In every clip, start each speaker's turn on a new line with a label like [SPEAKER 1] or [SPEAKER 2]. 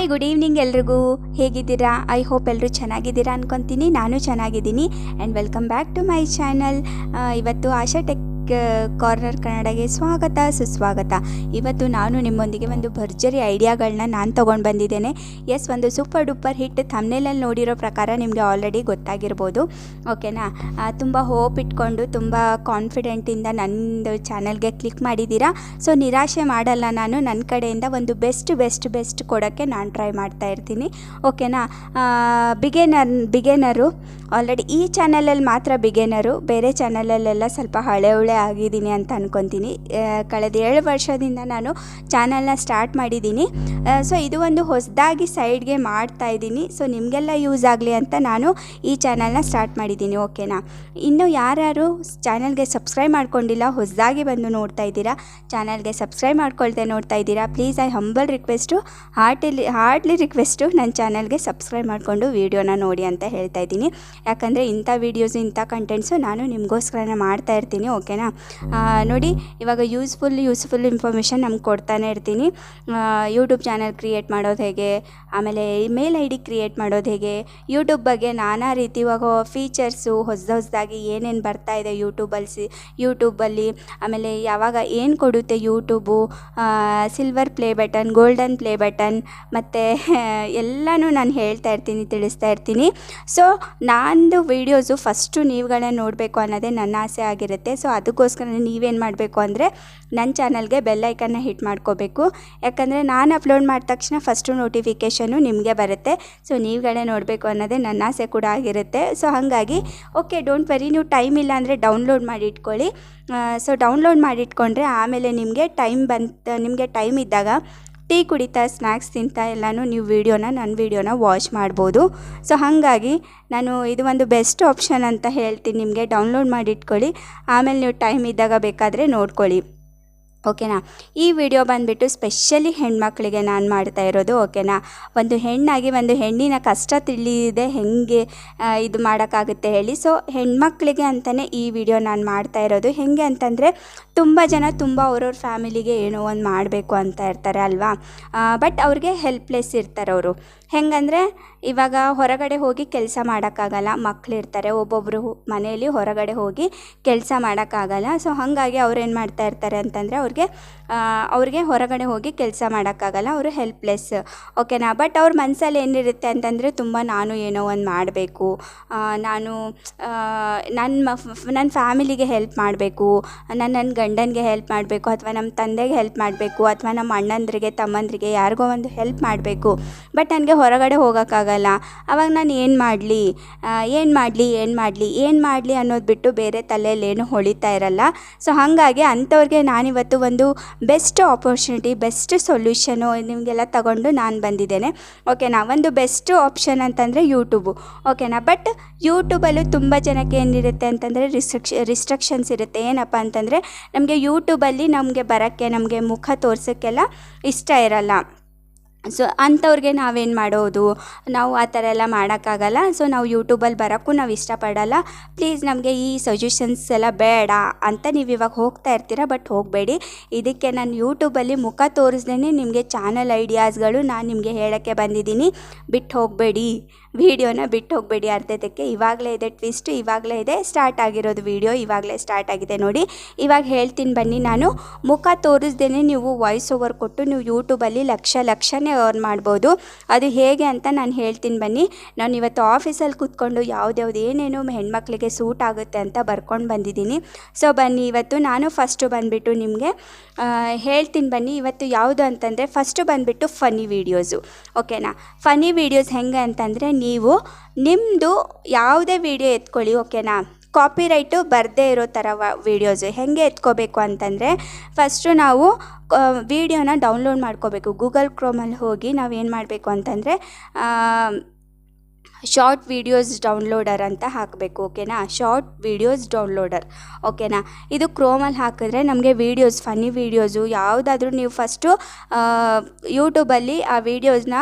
[SPEAKER 1] Hi, good evening ಎಲ್ರಿಗೂ. ಹೇಗಿದ್ದೀರಾ? I hope ಎಲ್ಲರೂ ಚೆನ್ನಾಗಿದ್ದೀರಾ ಅನ್ಕೊತೀನಿ. ನಾನು ಚೆನ್ನಾಗಿದ್ದೀನಿ and welcome back to my channel. ಇವತ್ತು ಆಶಾ ಟೆಕ್ ಕಾರ್ನರ್ ಕನ್ನಡಗೆ ಸ್ವಾಗತ ಸುಸ್ವಾಗತ. ಇವತ್ತು ನಾನು ನಿಮ್ಮೊಂದಿಗೆ ಒಂದು ಭರ್ಜರಿ ಐಡಿಯಾಗಳನ್ನ ನಾನು ತೊಗೊಂಡು ಬಂದಿದ್ದೇನೆ. ಎಸ್, ಒಂದು ಸೂಪರ್ ಡೂಪರ್ ಹಿಟ್ ಥಂಬ್ನೇಲಲ್ಲಿ ನೋಡಿರೋ ಪ್ರಕಾರ ನಿಮಗೆ ಆಲ್ರೆಡಿ ಗೊತ್ತಾಗಿರ್ಬೋದು. ಓಕೆನಾ? ತುಂಬ ಹೋಪ್ ಇಟ್ಕೊಂಡು ತುಂಬ ಕಾನ್ಫಿಡೆಂಟಿಂದ ನನ್ನದು ಚಾನಲ್ಗೆ ಕ್ಲಿಕ್ ಮಾಡಿದ್ದೀರಾ. ಸೊ ನಿರಾಶೆ ಮಾಡಲ್ಲ. ನಾನು ನನ್ನ ಕಡೆಯಿಂದ ಒಂದು ಬೆಸ್ಟ್ ಕೊಡೋಕ್ಕೆ ನಾನು ಟ್ರೈ ಮಾಡ್ತಾ ಇರ್ತೀನಿ. ಓಕೆನಾ? ಬಿಗೇನರು ಆಲ್ರೆಡಿ ಈ ಚಾನಲಲ್ಲಿ ಮಾತ್ರ ಬಿಗೇನರು, ಬೇರೆ ಚಾನಲಲ್ಲೆಲ್ಲ ಸ್ವಲ್ಪ ಹಳೆ ಆಗಿದ್ದೀನಿ ಅಂತ ಅಂದ್ಕೊತೀನಿ. ಕಳೆದ 7 ವರ್ಷದಿಂದ ನಾನು ಚಾನಲ್ನ ಸ್ಟಾರ್ಟ್ ಮಾಡಿದ್ದೀನಿ. ಸೊ ಇದು ಒಂದು ಹೊಸದಾಗಿ ಸೈಡ್ಗೆ ಮಾಡ್ತಾಯಿದ್ದೀನಿ. ಸೊ ನಿಮಗೆಲ್ಲ ಯೂಸ್ ಆಗಲಿ ಅಂತ ನಾನು ಈ ಚಾನಲ್ನ ಸ್ಟಾರ್ಟ್ ಮಾಡಿದ್ದೀನಿ. ಓಕೆನಾ? ಇನ್ನು ಯಾರ್ಯಾರು ಚಾನಲ್ಗೆ ಸಬ್ಸ್ಕ್ರೈಬ್ ಮಾಡ್ಕೊಂಡಿಲ್ಲ, ಹೊಸದಾಗಿ ಬಂದು ನೋಡ್ತಾ ಇದ್ದೀರಾ, ಚಾನಲ್ಗೆ ಸಬ್ಸ್ಕ್ರೈಬ್ ಮಾಡ್ಕೊಳ್ತೆ ನೋಡ್ತಾ ಇದ್ದೀರಾ, please I humble request, hardly request ನನ್ನ ಚಾನಲ್ಗೆ ಸಬ್ಸ್ಕ್ರೈಬ್ ಮಾಡಿಕೊಂಡು ವೀಡಿಯೋನ ನೋಡಿ ಅಂತ ಹೇಳ್ತಾ ಇದ್ದೀನಿ. ಯಾಕಂದರೆ ಇಂಥ ವೀಡಿಯೋಸು ಇಂಥ ಕಂಟೆಂಟ್ಸು ನಾನು ನಿಮಗೋಸ್ಕರನೇ ಮಾಡ್ತಾ ಇರ್ತೀನಿ. ಓಕೆನಾ? ನೋಡಿ, ಇವಾಗ ಯೂಸ್ಫುಲ್ ಇನ್ಫಾರ್ಮೇಷನ್ ನಮ್ಗೆ ಕೊಡ್ತಾನೆ ಇರ್ತೀನಿ. ಯೂಟ್ಯೂಬ್ ಚಾನಲ್ ಕ್ರಿಯೇಟ್ ಮಾಡೋದು ಹೇಗೆ, ಆಮೇಲೆ ಮೇಲ್ ಐ ಡಿ ಕ್ರಿಯೇಟ್ ಮಾಡೋದು ಹೇಗೆ, ಯೂಟ್ಯೂಬ್ ಬಗ್ಗೆ ನಾನಾ ರೀತಿ ಇವಾಗ ಫೀಚರ್ಸು ಹೊಸದಾಗಿ ಏನೇನು ಬರ್ತಾ ಇದೆ ಯೂಟ್ಯೂಬಲ್ಲಿ, ಆಮೇಲೆ ಯಾವಾಗ ಏನು ಕೊಡುತ್ತೆ YouTube, silver play button, golden play button, ಮತ್ತು ಎಲ್ಲನೂ ನಾನು ಹೇಳ್ತಾ ಇರ್ತೀನಿ, ತಿಳಿಸ್ತಾ ಇರ್ತೀನಿ. ಸೊ ನಂದು ವೀಡಿಯೋಸು ಫಸ್ಟು ನೀವುಗಳೇ ನೋಡಬೇಕು ಅನ್ನೋದೇ ನನ್ನ ಆಸೆ ಆಗಿರುತ್ತೆ. ಸೊ ಅದಕ್ಕೋಸ್ಕರ ನೀವೇನು ಮಾಡಬೇಕು ಅಂದರೆ ನನ್ನ ಚಾನಲ್ಗೆ ಬೆಲ್ ಐಕನ್ನ ಹಿಟ್ ಮಾಡ್ಕೋಬೇಕು. ಯಾಕಂದರೆ ನಾನು ಅಪ್ಲೋಡ್ ಮಾಡಿದ ತಕ್ಷಣ ಫಸ್ಟು ನೋಟಿಫಿಕೇಷನು ನಿಮಗೆ ಬರುತ್ತೆ. ಸೊ ನೀವುಗಳೇ ನೋಡಬೇಕು ಅನ್ನೋದೇ ನನ್ನ ಆಸೆ ಕೂಡ ಆಗಿರುತ್ತೆ. ಸೊ ಹಾಗಾಗಿ ಓಕೆ, ಡೋಂಟ್ ವರಿ, ನೀವು ಟೈಮ್ ಇಲ್ಲ ಅಂದರೆ ಡೌನ್ಲೋಡ್ ಮಾಡಿ ಇಟ್ಕೊಳ್ಳಿ. ಸೊ ಡೌನ್ಲೋಡ್ ಮಾಡಿ ಇಟ್ಕೊಂಡ್ರೆ ಆಮೇಲೆ ನಿಮಗೆ ಟೈಮ್ ಇದ್ದಾಗ ಟೀ ಕುಡಿತಾ, ಸ್ನ್ಯಾಕ್ಸ್ ತಿಂತಾ ಎಲ್ಲನೂ ನೀವು ನನ್ನ ವೀಡಿಯೋನ ವಾಚ್ ಮಾಡ್ಬೋದು. ಸೊ ಹಾಗಾಗಿ ನಾನು ಇದು ಒಂದು ಬೆಸ್ಟ್ ಆಪ್ಷನ್ ಅಂತ ಹೇಳ್ತೀನಿ ನಿಮಗೆ. ಡೌನ್ಲೋಡ್ ಮಾಡಿ ಇಟ್ಕೊಳ್ಳಿ, ಆಮೇಲೆ ನೀವು ಟೈಮ್ ಇದ್ದಾಗ ಬೇಕಾದರೆ ನೋಡ್ಕೊಳ್ಳಿ. ಓಕೆನಾ? ಈ ವಿಡಿಯೋ ಬಂದುಬಿಟ್ಟು ಸ್ಪೆಷಲಿ ಹೆಣ್ಮಕ್ಳಿಗೆ ನಾನು ಮಾಡ್ತಾ ಇರೋದು. ಓಕೆನಾ? ಒಂದು ಹೆಣ್ಣಿನ ಕಷ್ಟ ತಿಳಿಯದೆ ಹೆಂಗೆ ಇದು ಮಾಡೋಕ್ಕಾಗುತ್ತೆ ಹೇಳಿ. ಸೊ ಹೆಣ್ಮಕ್ಳಿಗೆ ಅಂತಲೇ ಈ ವಿಡಿಯೋ ನಾನು ಮಾಡ್ತಾ ಇರೋದು. ಹೇಗೆ ಅಂತಂದರೆ ತುಂಬ ಜನ ಅವ್ರವ್ರ ಫ್ಯಾಮಿಲಿಗೆ ಏನೋ ಒಂದು ಮಾಡಬೇಕು ಅಂತ ಇರ್ತಾರೆ ಅಲ್ವಾ, ಬಟ್ ಅವ್ರಿಗೆ ಹೆಲ್ಪ್ಲೆಸ್ ಇರ್ತಾರೆ ಅವರು. ಹೆಂಗಂದರೆ ಇವಾಗ ಹೊರಗಡೆ ಹೋಗಿ ಕೆಲಸ ಮಾಡೋಕ್ಕಾಗಲ್ಲ, ಮಕ್ಕಳಿರ್ತಾರೆ, ಒಬ್ಬೊಬ್ಬರು ಮನೆಯಲ್ಲಿ ಹೊರಗಡೆ ಹೋಗಿ ಕೆಲಸ ಮಾಡೋಕ್ಕಾಗಲ್ಲ. ಸೊ ಹಾಗಾಗಿ ಅವ್ರು ಏನು ಮಾಡ್ತಾ ಇರ್ತಾರೆ ಅಂತಂದರೆ ಅವ್ರಿಗೆ ಹೊರಗಡೆ ಹೋಗಿ ಕೆಲಸ ಮಾಡೋಕ್ಕಾಗಲ್ಲ, ಅವರು ಹೆಲ್ಪ್ಲೆಸ್. ಓಕೆನಾ? ಬಟ್ ಅವ್ರ ಮನಸ್ಸಲ್ಲಿ ಏನಿರುತ್ತೆ ಅಂತಂದರೆ ನಾನು ಏನೋ ಒಂದು ಮಾಡಬೇಕು, ನಾನು ನನ್ನ ಫ್ಯಾಮಿಲಿಗೆ ಹೆಲ್ಪ್ ಮಾಡಬೇಕು, ನನ್ನ ಗಂಡನಿಗೆ ಹೆಲ್ಪ್ ಮಾಡಬೇಕು, ಅಥವಾ ನಮ್ಮ ತಂದೆಗೆ ಹೆಲ್ಪ್ ಮಾಡಬೇಕು, ಅಥವಾ ನಮ್ಮ ಅಣ್ಣಂದ್ರಿಗೆ ತಮ್ಮಂದ್ರಿಗೆ ಯಾರಿಗೋ ಒಂದು ಹೆಲ್ಪ್ ಮಾಡಬೇಕು. ಬಟ್ ನನಗೆ ಹೊರಗಡೆ ಹೋಗೋಕ್ಕಾಗಲ್ಲ. ಆವಾಗ ನಾನು ಏನು ಮಾಡಲಿ ಅನ್ನೋದು ಬಿಟ್ಟು ಬೇರೆ ತಲೆಯಲ್ಲಿ ಏನು ಹೊಳಿತಾ ಇರಲ್ಲ. ಸೊ ಹಾಗಾಗಿ ಅಂಥವ್ರಿಗೆ ನಾನಿವತ್ತು ಒಂದು ಬೆಸ್ಟ್ ಆಪರ್ಚುನಿಟಿ, ಬೆಸ್ಟ್ ಸೊಲ್ಯೂಷನು ನಿಮಗೆಲ್ಲ ತಗೊಂಡು ನಾನು ಬಂದಿದ್ದೇನೆ. ಓಕೆನಾ? ಒಂದು ಬೆಸ್ಟ್ ಆಪ್ಷನ್ ಅಂತಂದರೆ ಯೂಟ್ಯೂಬು. ಓಕೆನಾ? ಬಟ್ ಯೂಟ್ಯೂಬಲ್ಲೂ ತುಂಬ ಜನಕ್ಕೆ ಏನಿರುತ್ತೆ ಅಂತಂದರೆ ರಿಸ್ಟ್ರಿಕ್ಷನ್ಸ್ ಇರುತ್ತೆ. ಏನಪ್ಪ ಅಂತಂದರೆ ನಮಗೆ ಯೂಟ್ಯೂಬಲ್ಲಿ ನಮಗೆ ಮುಖ ತೋರ್ಸೋಕ್ಕೆಲ್ಲ ಇಷ್ಟ ಇರಲ್ಲ. ಸೊ ಅಂಥವ್ರಿಗೆ ನಾವೇನು ಮಾಡೋದು, ನಾವು ಆ ಥರ ಎಲ್ಲ ಮಾಡೋಕ್ಕಾಗಲ್ಲ. ಸೊ ನಾವು ಯೂಟ್ಯೂಬಲ್ಲಿ ಬರೋಕ್ಕೂ ನಾವು ಇಷ್ಟಪಡಲ್ಲ. ಪ್ಲೀಸ್ ನಮಗೆ ಈ ಸಜೆಷನ್ಸ್ ಎಲ್ಲ ಬೇಡ ಅಂತ ನೀವು ಇವಾಗ ಹೋಗ್ತಾ ಇರ್ತೀರ. ಬಟ್ ಹೋಗಬೇಡಿ. ಇದಕ್ಕೆ ನಾನು ಯೂಟ್ಯೂಬಲ್ಲಿ ಮುಖ ತೋರಿಸ್ದೇ ನಿಮಗೆ ಚಾನಲ್ ಐಡಿಯಾಸ್ಗಳು ನಾನು ನಿಮಗೆ ಹೇಳೋಕ್ಕೆ ಬಂದಿದ್ದೀನಿ. ವಿಡಿಯೋನ ಬಿಟ್ಟು ಹೋಗಬೇಡಿ ಅರ್ಧಕ್ಕೆ. ಇವಾಗಲೇ ಇದೆ ಟ್ವಿಸ್ಟ್, ಇವಾಗಲೇ ಇದೆ ಸ್ಟಾರ್ಟ್ ಆಗಿರೋದು ವಿಡಿಯೋ, ಇವಾಗಲೇ ಸ್ಟಾರ್ಟ್ ಆಗಿದೆ ನೋಡಿ. ಇವಾಗ ಹೇಳ್ತೀನಿ ಬನ್ನಿ. ನಾನು ಮುಖ ತೋರಿಸ್ದೇ ನೀವು ವಾಯ್ಸ್ ಓವರ್ ಕೊಟ್ಟು ನೀವು ಯೂಟ್ಯೂಬಲ್ಲಿ ಲಕ್ಷನೇ ಅರ್ನ್ ಮಾಡ್ಬೋದು. ಅದು ಹೇಗೆ ಅಂತ ನಾನು ಹೇಳ್ತೀನಿ ಬನ್ನಿ. ನಾನು ಇವತ್ತು ಆಫೀಸಲ್ಲಿ ಕೂತ್ಕೊಂಡು ಯಾವ್ದು ಏನೇನು ಹೆಣ್ಮಕ್ಳಿಗೆ ಸೂಟ್ ಆಗುತ್ತೆ ಅಂತ ಬರ್ಕೊಂಡು ಬಂದಿದ್ದೀನಿ. ಸೊ ಬನ್ನಿ, ಇವತ್ತು ನಾನು ಫಸ್ಟು ಬಂದುಬಿಟ್ಟು ನಿಮಗೆ ಹೇಳ್ತೀನಿ ಬನ್ನಿ. ಇವತ್ತು ಯಾವುದು ಅಂತಂದರೆ ಫಸ್ಟು ಬಂದುಬಿಟ್ಟು ಫನ್ನಿ ವೀಡಿಯೋಸು. ಓಕೆನಾ? ಫನ್ನಿ ವೀಡಿಯೋಸ್ ಹೆಂಗೆ ಅಂತಂದರೆ ನೀವು ನಿಮ್ಮದು ಯಾವುದೇ ವೀಡಿಯೋ ಎತ್ಕೊಳ್ಳಿ. ಓಕೆನಾ? ಕಾಪಿರೈಟು ಬರದೇ ಇರೋ ಥರ ವೀಡಿಯೋಸು ಹೆಂಗೆ ಎತ್ಕೋಬೇಕು ಅಂತಂದರೆ ಫಸ್ಟು ನಾವು ವೀಡಿಯೋನ ಡೌನ್ಲೋಡ್ ಮಾಡ್ಕೋಬೇಕು. ಗೂಗಲ್ ಕ್ರೋಮಲ್ಲಿ ಹೋಗಿ ನಾವೇನು ಮಾಡಬೇಕು ಅಂತಂದರೆ ಶಾರ್ಟ್ ವೀಡಿಯೋಸ್ ಡೌನ್ಲೋಡರ್ ಅಂತ ಹಾಕಬೇಕು. ಓಕೆನಾ? Short videos downloader. ಓಕೆನಾ? ಇದು ಕ್ರೋಮಲ್ಲಿ ಹಾಕಿದ್ರೆ ನಮಗೆ ಫನ್ನಿ ವೀಡಿಯೋಸು ಯಾವುದಾದ್ರೂ ನೀವು ಫಸ್ಟು ಯೂಟ್ಯೂಬಲ್ಲಿ ಆ ವೀಡಿಯೋಸ್ನ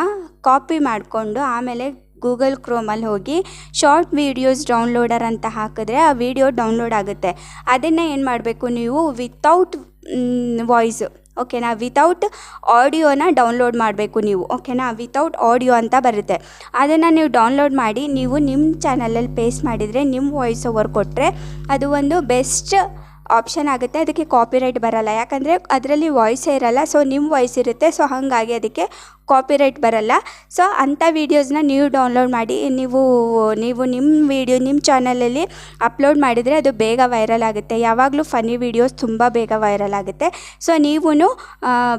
[SPEAKER 1] ಕಾಪಿ ಮಾಡಿಕೊಂಡು ಆಮೇಲೆ ಗೂಗಲ್ ಕ್ರೋಮಲ್ಲಿ ಹೋಗಿ ಶಾರ್ಟ್ ವೀಡಿಯೋಸ್ ಡೌನ್ಲೋಡರ್ ಅಂತ ಹಾಕಿದ್ರೆ ಆ ವಿಡಿಯೋ ಡೌನ್ಲೋಡ್ ಆಗುತ್ತೆ. ಅದನ್ನು ಏನು ಮಾಡಬೇಕು ನೀವು ವಿತೌಟ್ ವಾಯ್ಸು. ಓಕೆನಾ. ವಿತೌಟ್ ಆಡಿಯೋನ ಡೌನ್ಲೋಡ್ ಮಾಡಬೇಕು ನೀವು, ಓಕೆನಾ. ವಿತೌಟ್ ಆಡಿಯೋ ಅಂತ ಬರುತ್ತೆ, ಅದನ್ನು ನೀವು ಡೌನ್ಲೋಡ್ ಮಾಡಿ ನೀವು ನಿಮ್ಮ ಚಾನಲಲ್ಲಿ ಪೇಸ್ಟ್ ಮಾಡಿದರೆ, ನಿಮ್ಮ ವಾಯ್ಸ್ ಓವರ್ ಕೊಟ್ಟರೆ ಅದು ಒಂದು ಬೆಸ್ಟ್ ಆಪ್ಷನ್ ಆಗುತ್ತೆ. ಅದಕ್ಕೆ ಕಾಪಿರೈಟ್ ಬರಲ್ಲ, ಯಾಕಂದರೆ ಅದರಲ್ಲಿ ವಾಯ್ಸೇ ಇರಲ್ಲ, ಸೊ ನಿಮ್ಮ ವಾಯ್ಸ್ ಇರುತ್ತೆ, ಸೊ ಹಾಗಾಗಿ ಅದಕ್ಕೆ ಕಾಪಿರೈಟ್ ಬರಲ್ಲ. ಸೊ ಅಂಥ ವೀಡಿಯೋಸ್ನ ನೀವು ಡೌನ್ಲೋಡ್ ಮಾಡಿ ನೀವು ನಿಮ್ಮ ವೀಡಿಯೋ ನಿಮ್ಮ ಚಾನಲಲ್ಲಿ ಅಪ್ಲೋಡ್ ಮಾಡಿದರೆ ಅದು ಬೇಗ ವೈರಲ್ ಆಗುತ್ತೆ. ಯಾವಾಗಲೂ ಫನ್ನಿ ವೀಡಿಯೋಸ್ ತುಂಬ ಬೇಗ ವೈರಲ್ ಆಗುತ್ತೆ. ಸೊ ನೀವು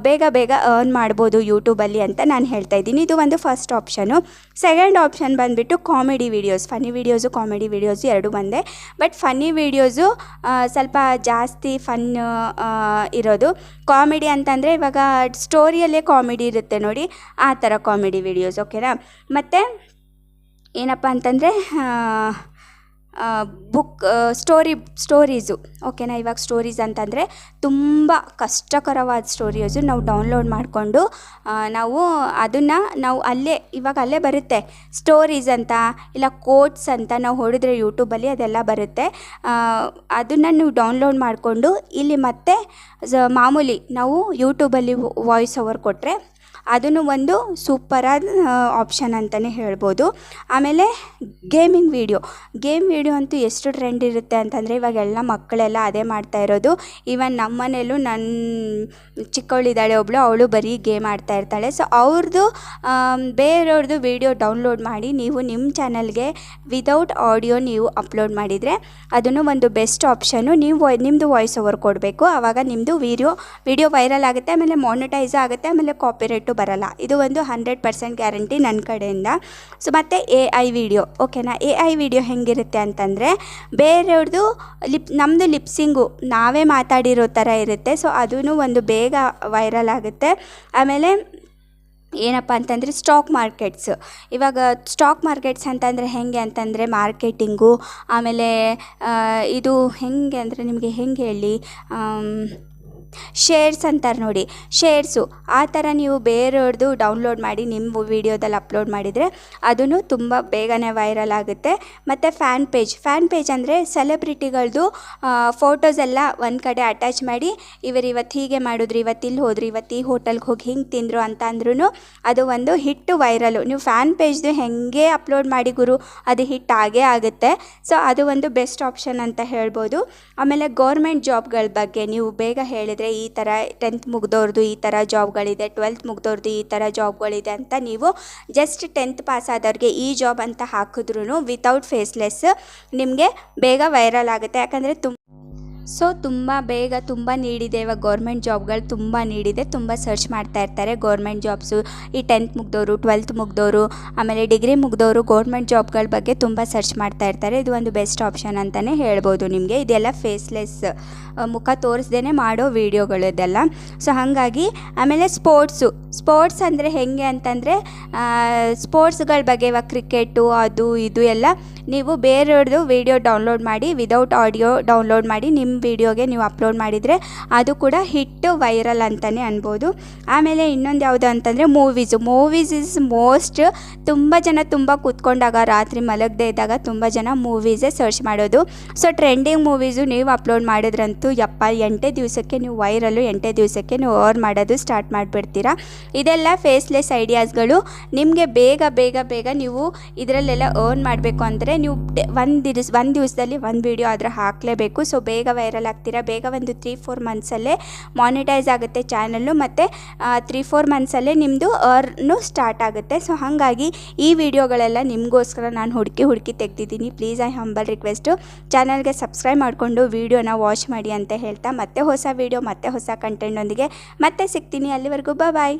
[SPEAKER 1] ಬೇಗ ಬೇಗ ಅರ್ನ್ ಮಾಡ್ಬೋದು ಯೂಟ್ಯೂಬಲ್ಲಿ ಅಂತ ನಾನು ಹೇಳ್ತಾ ಇದ್ದೀನಿ. ಇದು ಒಂದು ಫಸ್ಟ್ ಆಪ್ಷನು. ಸೆಕೆಂಡ್ ಆಪ್ಷನ್ ಬಂದುಬಿಟ್ಟು comedy videos. Funny videos comedy videos ಎರಡೂ ಒಂದೇ, ಬಟ್ ಫನ್ನಿ ವೀಡಿಯೋಸು ಸ್ವಲ್ಪ ಜಾಸ್ತಿ ಫನ್ ಇರೋದು. ಕಾಮಿಡಿ ಅಂತಂದರೆ ಇವಾಗ ಸ್ಟೋರಿಯಲ್ಲೇ ಕಾಮಿಡಿ ಇರುತ್ತೆ ನೋಡಿ, ಆ ಥರ ಕಾಮಿಡಿ ವೀಡಿಯೋಸ್, ಓಕೆನಾ. ಮತ್ತು ಏನಪ್ಪ ಅಂತಂದರೆ ಸ್ಟೋರೀಸು, ಓಕೆನಾ. ಇವಾಗ ಸ್ಟೋರೀಸ್ ಅಂತಂದರೆ ತುಂಬ ಕಷ್ಟಕರವಾದ ಸ್ಟೋರೀಸು ನಾವು ಡೌನ್ಲೋಡ್ ಮಾಡಿಕೊಂಡು ನಾವು ಅಲ್ಲೇ ಬರುತ್ತೆ ಸ್ಟೋರೀಸ್ ಅಂತ, ಇಲ್ಲ ಕೋಟ್ಸ್ ಅಂತ ನಾವು ಹೊಡೆದ್ರೆ ಯೂಟ್ಯೂಬಲ್ಲಿ ಅದೆಲ್ಲ ಬರುತ್ತೆ. ಅದನ್ನು ನೀವು ಡೌನ್ಲೋಡ್ ಮಾಡಿಕೊಂಡು ಇಲ್ಲಿ ಮತ್ತೆ ಮಾಮೂಲಿ ನಾವು ಯೂಟ್ಯೂಬಲ್ಲಿ ವಾಯ್ಸ್ ಓವರ್ ಕೊಟ್ಟರೆ ಅದನ್ನು ಒಂದು ಸೂಪರಾದ ಆಪ್ಷನ್ ಅಂತಲೇ ಹೇಳ್ಬೋದು. ಆಮೇಲೆ ಗೇಮ್ ವಿಡಿಯೋ ಅಂತೂ ಎಷ್ಟು ಟ್ರೆಂಡ್ ಇರುತ್ತೆ ಅಂತಂದರೆ ಇವಾಗೆಲ್ಲ ಮಕ್ಕಳೆಲ್ಲ ಅದೇ ಮಾಡ್ತಾ ಇರೋದು. ಈವನ್ ನಮ್ಮ ಮನೆಯಲ್ಲೂ ನನ್ನ ಚಿಕ್ಕವಳಿದ್ದಾಳೆ ಒಬ್ಬಳು, ಅವಳು ಬರೀ ಗೇಮ್ ಆಡ್ತಾ ಇರ್ತಾಳೆ. ಸೊ ಅವ್ರದ್ದು ಬೇರೆಯವ್ರದ್ದು ವಿಡಿಯೋ ಡೌನ್ಲೋಡ್ ಮಾಡಿ ನೀವು ನಿಮ್ಮ ಚಾನಲ್ಗೆ ವಿತೌಟ್ ಆಡಿಯೋ ನೀವು ಅಪ್ಲೋಡ್ ಮಾಡಿದರೆ ಅದನ್ನು ಒಂದು ಬೆಸ್ಟ್ ಆಪ್ಷನ್ನು. ನಿಮ್ಮದು ವಾಯ್ಸ್ ಓವರ್ ಕೊಡಬೇಕು, ಆವಾಗ ನಿಮ್ಮದು ವಿಡಿಯೋ ವೈರಲ್ ಆಗುತ್ತೆ, ಆಮೇಲೆ ಮಾನಿಟೈಸ್ ಆಗುತ್ತೆ, ಆಮೇಲೆ ಕಾಪಿರೈಟು ಬರಲ್ಲ. ಇದು ಒಂದು 100% ಗ್ಯಾರಂಟಿ ನನ್ನ ಕಡೆಯಿಂದ. ಸೊ ಮತ್ತು AI ವಿಡಿಯೋ, ಓಕೆನಾ. AI ವಿಡಿಯೋ ಹೆಂಗಿರುತ್ತೆ ಅಂತಂದರೆ ಬೇರೆಯವ್ರದ್ದು ನಮ್ಮದು ಲಿಪ್ಸಿಂಗು ನಾವೇ ಮಾತಾಡಿರೋ ಥರ ಇರುತ್ತೆ. ಸೊ ಅದೂ ಒಂದು ಬೇಗ ವೈರಲ್ ಆಗುತ್ತೆ. ಆಮೇಲೆ ಏನಪ್ಪ ಅಂತಂದರೆ ಸ್ಟಾಕ್ ಮಾರ್ಕೆಟ್ಸ್ ಅಂತಂದರೆ ಹೇಗೆ ಅಂತಂದರೆ ಮಾರ್ಕೆಟಿಂಗು, ಆಮೇಲೆ ಇದು ಹೇಗೆ ಅಂದರೆ ನಿಮಗೆ ಹೆಂಗೆ ಹೇಳಿ, ಶೇರ್ಸ್ ಅಂತಾರೆ ನೋಡಿ, ಶೇರ್ಸು ಆ ಥರ ನೀವು ಬೇರೆಯವ್ರದ್ದು ಡೌನ್ಲೋಡ್ ಮಾಡಿ ನಿಮ್ಮ ವೀಡಿಯೋದಲ್ಲಿ ಅಪ್ಲೋಡ್ ಮಾಡಿದರೆ ಅದೂ ತುಂಬ ಬೇಗನೆ ವೈರಲ್ ಆಗುತ್ತೆ. ಮತ್ತು ಫ್ಯಾನ್ ಪೇಜ್ ಅಂದರೆ ಸೆಲೆಬ್ರಿಟಿಗಳದ್ದು ಫೋಟೋಸ್ ಎಲ್ಲ ಒಂದು ಕಡೆ ಅಟ್ಯಾಚ್ ಮಾಡಿ ಇವತ್ತು ಹೀಗೆ ಮಾಡಿದ್ರು, ಇವತ್ತು ಇಲ್ಲಿ ಹೋದ್ರು, ಇವತ್ತು ಈ ಹೋಟೆಲ್ಗೆ ಹೋಗಿ ಹಿಂಗೆ ತಿಂದರು ಅಂತ ಅಂದ್ರೂ ಅದು ಒಂದು ಹಿಟ್ಟು ವೈರಲು. ನೀವು ಫ್ಯಾನ್ ಪೇಜ್ದು ಹೆಂಗೆ ಅಪ್ಲೋಡ್ ಮಾಡಿ ಗುರು, ಅದು ಹಿಟ್ ಆಗೇ ಆಗುತ್ತೆ. ಸೊ ಅದು ಒಂದು ಬೆಸ್ಟ್ ಆಪ್ಷನ್ ಅಂತ ಹೇಳ್ಬೋದು. ಆಮೇಲೆ ಗೌರ್ಮೆಂಟ್ ಜಾಬ್ಗಳ ಬಗ್ಗೆ ನೀವು ಬೇಗ ಹೇಳಿದರೆ ಈ ಥರ 10th ಮುಗಿದವ್ರದ್ದು ಈ ಥರ ಜಾಬ್ಗಳಿದೆ, 12th ಮುಗಿದವ್ರದ್ದು ಈ ಥರ ಜಾಬ್ಗಳಿದೆ ಅಂತ ನೀವು ಜಸ್ಟ್ 10th ಪಾಸ್ ಆದವ್ರಿಗೆ ಈ ಜಾಬ್ ಅಂತ ಹಾಕಿದ್ರೂ ವಿತೌಟ್ ಫೇಸ್ಲೆಸ್ ನಿಮಗೆ ಬೇಗ ವೈರಲ್ ಆಗುತ್ತೆ. ಯಾಕಂದರೆ ತುಂಬ ನೀಡಿದೆ ಇವಾಗ ಗೌರ್ಮೆಂಟ್ ಜಾಬ್ಗಳು ತುಂಬ ನೀಡಿದೆ, ತುಂಬ ಸರ್ಚ್ ಮಾಡ್ತಾ ಇರ್ತಾರೆ ಗೌರ್ಮೆಂಟ್ ಜಾಬ್ಸು. ಈ 10th ಮುಗಿದವರು, 12th ಮುಗಿದವರು, ಆಮೇಲೆ ಡಿಗ್ರಿ ಮುಗಿದವರು ಗೌರ್ಮೆಂಟ್ ಜಾಬ್ಗಳ ಬಗ್ಗೆ ತುಂಬ ಸರ್ಚ್ ಮಾಡ್ತಾ ಇರ್ತಾರೆ. ಇದು ಒಂದು ಬೆಸ್ಟ್ ಆಪ್ಷನ್ ಅಂತಲೇ ಹೇಳ್ಬೋದು ನಿಮಗೆ. ಇದೆಲ್ಲ ಫೇಸ್ಲೆಸ್, ಮುಖ ತೋರಿಸ್ದೇ ಮಾಡೋ ವೀಡಿಯೋಗಳು ಇದೆಲ್ಲ. ಸೊ ಹಾಗಾಗಿ ಆಮೇಲೆ ಸ್ಪೋರ್ಟ್ಸ್ ಅಂದರೆ ಹೆಂಗೆ ಅಂತಂದರೆ ಸ್ಪೋರ್ಟ್ಸ್ಗಳ ಬಗ್ಗೆ ಇವಾಗ ಕ್ರಿಕೆಟು ಅದು ಇದು ಎಲ್ಲ ನೀವು ಬೇರೆಯವ್ರದ್ದು ವೀಡಿಯೋ ಡೌನ್ಲೋಡ್ ಮಾಡಿ ವಿತೌಟ್ ಆಡಿಯೋ ಡೌನ್ಲೋಡ್ ಮಾಡಿ ನಿಮ್ಮ ವೀಡಿಯೋಗೆ ನೀವು ಅಪ್ಲೋಡ್ ಮಾಡಿದರೆ ಅದು ಕೂಡ ಹಿಟ್ಟು ವೈರಲ್ ಅಂತಲೇ ಅನ್ಬೋದು. ಆಮೇಲೆ ಇನ್ನೊಂದು ಯಾವುದು ಅಂತಂದರೆ ಮೂವೀಸ್ ಇಸ್ ಮೋಸ್ಟ್. ತುಂಬ ಜನ ತುಂಬ ಕೂತ್ಕೊಂಡಾಗ ರಾತ್ರಿ ಮಲಗದೇ ಇದ್ದಾಗ ತುಂಬ ಜನ ಮೂವೀಸೇ ಸರ್ಚ್ ಮಾಡೋದು. ಸೊ ಟ್ರೆಂಡಿಂಗ್ ಮೂವೀಸು ನೀವು ಅಪ್ಲೋಡ್ ಮಾಡಿದ್ರಂತೂ 8 ದಿವಸಕ್ಕೆ ನೀವು ವೈರಲ್ಲು, 8 ದಿವಸಕ್ಕೆ ನೀವು ಅರ್ನ್ ಮಾಡೋದು ಸ್ಟಾರ್ಟ್ ಮಾಡಿಬಿಡ್ತೀರಾ. ಇದೆಲ್ಲ ಫೇಸ್ಲೆಸ್ ಐಡಿಯಾಸ್ಗಳು. ನಿಮಗೆ ಬೇಗ ನೀವು ಇದರಲ್ಲೆಲ್ಲ ಅರ್ನ್ ಮಾಡಬೇಕು ಅಂದರೆ ನೀವು ಒಂದು ದಿವಸದಲ್ಲಿ ಒಂದು ವೀಡಿಯೋ ಆದರೆ ಹಾಕಲೇಬೇಕು. ಸೊ ಬೇಗ ವೈರಲ್ ಆಗ್ತೀರಾ. ಬೇಗ ಒಂದು 3-4 ಮಂತ್ಸಲ್ಲೇ ಮಾನಿಟೈಸ್ ಆಗುತ್ತೆ ಚಾನಲ್ಲು, ಮತ್ತು 3-4 ಮಂತ್ಸಲ್ಲೇ ನಿಮ್ಮದು ಅರ್ನು ಸ್ಟಾರ್ಟ್ ಆಗುತ್ತೆ. ಸೊ ಹಾಗಾಗಿ ಈ ವಿಡಿಯೋಗಳೆಲ್ಲ ನಿಮಗೋಸ್ಕರ ನಾನು ಹುಡುಕಿ ತೆಗ್ದಿದ್ದೀನಿ. ಪ್ಲೀಸ್ ಐ ಹಂಬಲ್ ರಿಕ್ವೆಸ್ಟು ಚಾನಲ್ಗೆ ಸಬ್ಸ್ಕ್ರೈಬ್ ಮಾಡಿಕೊಂಡು ವೀಡಿಯೋನ ವಾಚ್ ಮಾಡಿ ಅಂತ ಹೇಳ್ತಾ ಮತ್ತೆ ಹೊಸ ವೀಡಿಯೋ ಮತ್ತೆ ಹೊಸ ಕಂಟೆಂಟೊಂದಿಗೆ ಮತ್ತೆ ಸಿಗ್ತೀನಿ. ಅಲ್ಲಿವರೆಗೂ ಬಾಯ್.